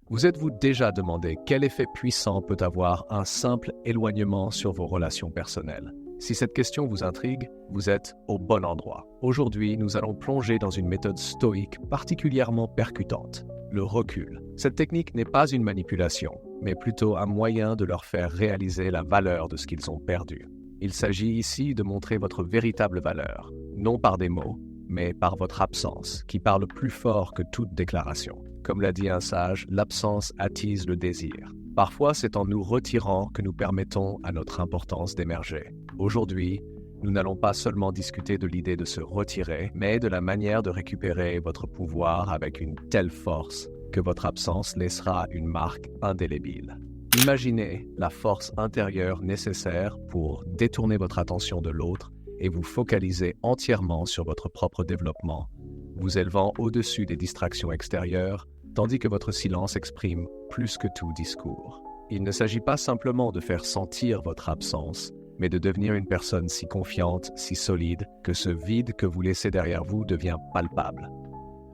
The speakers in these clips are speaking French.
Vous êtes-vous déjà demandé quel effet puissant peut avoir un simple éloignement sur vos relations personnelles? Si cette question vous intrigue, vous êtes au bon endroit. Aujourd'hui, nous allons plonger dans une méthode stoïque particulièrement percutante, le recul. Cette technique n'est pas une manipulation, mais plutôt un moyen de leur faire réaliser la valeur de ce qu'ils ont perdu. Il s'agit ici de montrer votre véritable valeur, non par des mots, mais par votre absence, qui parle plus fort que toute déclaration. Comme l'a dit un sage, l'absence attise le désir. Parfois, c'est en nous retirant que nous permettons à notre importance d'émerger. Aujourd'hui, nous n'allons pas seulement discuter de l'idée de se retirer, mais de la manière de récupérer votre pouvoir avec une telle force que votre absence laissera une marque indélébile. Imaginez la force intérieure nécessaire pour détourner votre attention de l'autre et vous focaliser entièrement sur votre propre développement, vous élevant au-dessus des distractions extérieures, tandis que votre silence exprime plus que tout discours. Il ne s'agit pas simplement de faire sentir votre absence, mais de devenir une personne si confiante, si solide, que ce vide que vous laissez derrière vous devient palpable.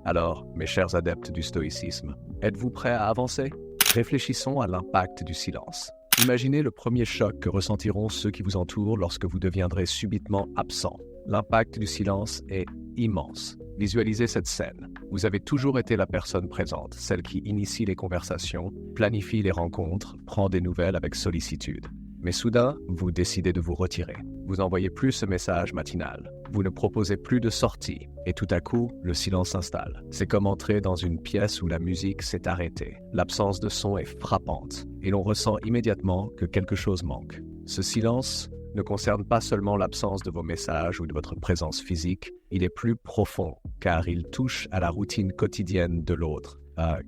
Alors, mes chers adeptes du stoïcisme, êtes-vous prêts à avancer? Réfléchissons à l'impact du silence. Imaginez le premier choc que ressentiront ceux qui vous entourent lorsque vous deviendrez subitement absent. L'impact du silence est immense. Visualisez cette scène. Vous avez toujours été la personne présente, celle qui initie les conversations, planifie les rencontres, prend des nouvelles avec sollicitude. Mais soudain, vous décidez de vous retirer. Vous n'envoyez plus ce message matinal. Vous ne proposez plus de sortie. Et tout à coup, le silence s'installe. C'est comme entrer dans une pièce où la musique s'est arrêtée. L'absence de son est frappante. Et l'on ressent immédiatement que quelque chose manque. Ce silence ne concerne pas seulement l'absence de vos messages ou de votre présence physique. Il est plus profond, car il touche à la routine quotidienne de l'autre,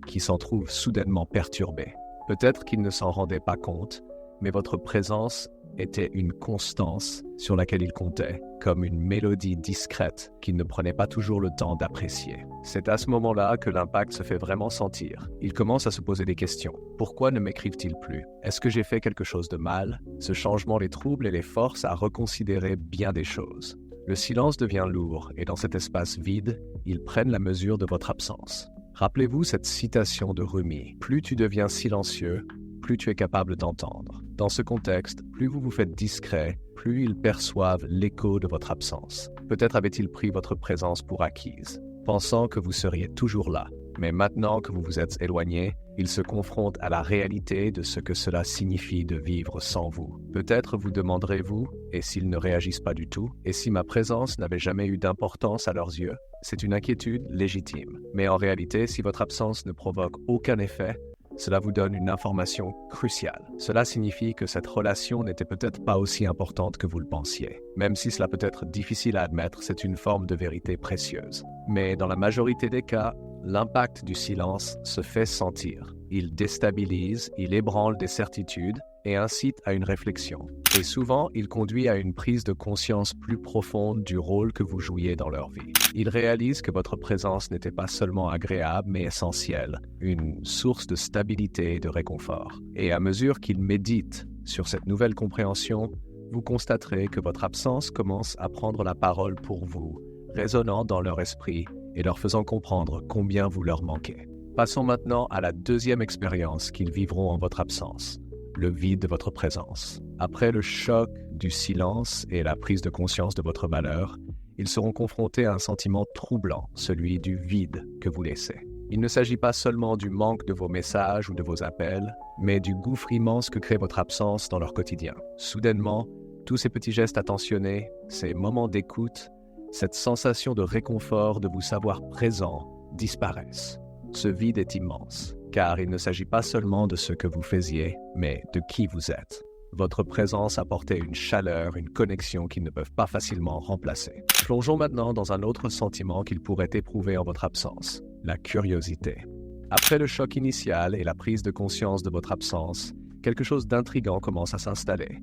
qui s'en trouve soudainement perturbée. Peut-être qu'il ne s'en rendait pas compte, mais votre présence était une constance sur laquelle il comptait, comme une mélodie discrète qu'il ne prenait pas toujours le temps d'apprécier. C'est à ce moment-là que l'impact se fait vraiment sentir. Il commence à se poser des questions. Pourquoi ne m'écrivent-ils plus? Est-ce que j'ai fait quelque chose de mal? Ce changement les trouble et les force à reconsidérer bien des choses. Le silence devient lourd et dans cet espace vide, ils prennent la mesure de votre absence. Rappelez-vous cette citation de Rumi. Plus tu deviens silencieux, plus tu es capable d'entendre. Dans ce contexte, plus vous vous faites discret, plus ils perçoivent l'écho de votre absence. Peut-être avaient-ils pris votre présence pour acquise, pensant que vous seriez toujours là. Mais maintenant que vous vous êtes éloigné, ils se confrontent à la réalité de ce que cela signifie de vivre sans vous. Peut-être vous demanderez-vous, et s'ils ne réagissent pas du tout, et si ma présence n'avait jamais eu d'importance à leurs yeux? C'est une inquiétude légitime. Mais en réalité, si votre absence ne provoque aucun effet, cela vous donne une information cruciale. Cela signifie que cette relation n'était peut-être pas aussi importante que vous le pensiez. Même si cela peut être difficile à admettre, c'est une forme de vérité précieuse. Mais dans la majorité des cas, l'impact du silence se fait sentir. Il déstabilise, il ébranle des certitudes et incite à une réflexion. Et souvent, il conduit à une prise de conscience plus profonde du rôle que vous jouiez dans leur vie. Ils réalisent que votre présence n'était pas seulement agréable, mais essentielle, une source de stabilité et de réconfort. Et à mesure qu'ils méditent sur cette nouvelle compréhension, vous constaterez que votre absence commence à prendre la parole pour vous, résonnant dans leur esprit et leur faisant comprendre combien vous leur manquez. Passons maintenant à la deuxième expérience qu'ils vivront en votre absence, le vide de votre présence. Après le choc du silence et la prise de conscience de votre valeur, ils seront confrontés à un sentiment troublant, celui du vide que vous laissez. Il ne s'agit pas seulement du manque de vos messages ou de vos appels, mais du gouffre immense que crée votre absence dans leur quotidien. Soudainement, tous ces petits gestes attentionnés, ces moments d'écoute, cette sensation de réconfort de vous savoir présent disparaissent. Ce vide est immense, car il ne s'agit pas seulement de ce que vous faisiez, mais de qui vous êtes. Votre présence apportait une chaleur, une connexion qu'ils ne peuvent pas facilement remplacer. Plongeons maintenant dans un autre sentiment qu'ils pourraient éprouver en votre absence, la curiosité. Après le choc initial et la prise de conscience de votre absence, quelque chose d'intriguant commence à s'installer.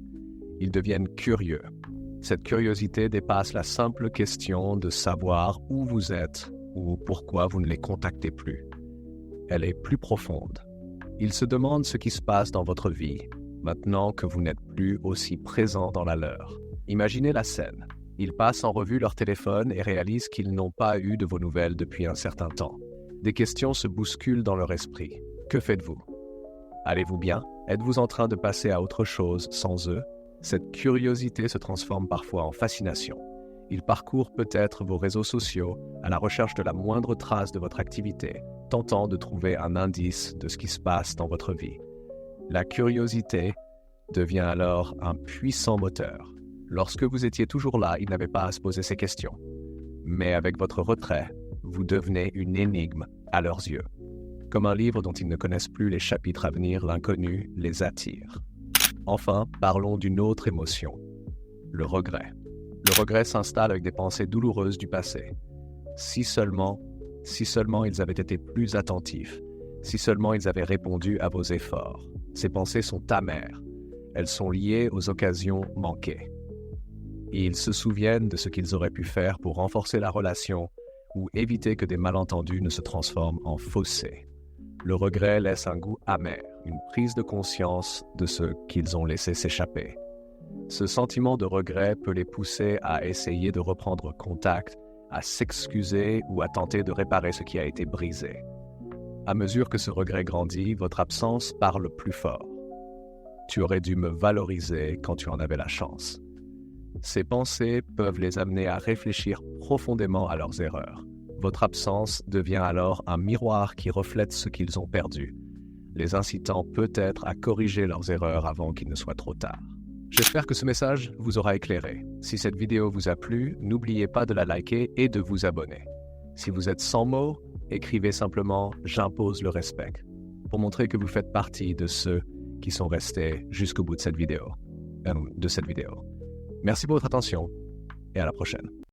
Ils deviennent curieux. Cette curiosité dépasse la simple question de savoir où vous êtes ou pourquoi vous ne les contactez plus. Elle est plus profonde. Ils se demandent ce qui se passe dans votre vie, maintenant que vous n'êtes plus aussi présent dans la leur. Imaginez la scène. Ils passent en revue leur téléphone et réalisent qu'ils n'ont pas eu de vos nouvelles depuis un certain temps. Des questions se bousculent dans leur esprit. Que faites-vous? Allez-vous bien? Êtes-vous en train de passer à autre chose sans eux? Cette curiosité se transforme parfois en fascination. Ils parcourent peut-être vos réseaux sociaux à la recherche de la moindre trace de votre activité, tentant de trouver un indice de ce qui se passe dans votre vie. La curiosité devient alors un puissant moteur. Lorsque vous étiez toujours là, ils n'avaient pas à se poser ces questions. Mais avec votre retrait, vous devenez une énigme à leurs yeux. Comme un livre dont ils ne connaissent plus les chapitres à venir, l'inconnu les attire. Enfin, parlons d'une autre émotion, le regret. Le regret s'installe avec des pensées douloureuses du passé. Si seulement ils avaient été plus attentifs, si seulement ils avaient répondu à vos efforts. Ces pensées sont amères. Elles sont liées aux occasions manquées. Et ils se souviennent de ce qu'ils auraient pu faire pour renforcer la relation ou éviter que des malentendus ne se transforment en fossés. Le regret laisse un goût amer, une prise de conscience de ce qu'ils ont laissé s'échapper. Ce sentiment de regret peut les pousser à essayer de reprendre contact, à s'excuser ou à tenter de réparer ce qui a été brisé. À mesure que ce regret grandit, votre absence parle plus fort. Tu aurais dû me valoriser quand tu en avais la chance. Ces pensées peuvent les amener à réfléchir profondément à leurs erreurs. Votre absence devient alors un miroir qui reflète ce qu'ils ont perdu, les incitant peut-être à corriger leurs erreurs avant qu'il ne soit trop tard. J'espère que ce message vous aura éclairé. Si cette vidéo vous a plu, n'oubliez pas de la liker et de vous abonner. Si vous êtes sans mots, écrivez simplement « J'impose le respect » pour montrer que vous faites partie de ceux qui sont restés jusqu'au bout de cette vidéo. Merci pour votre attention et à la prochaine.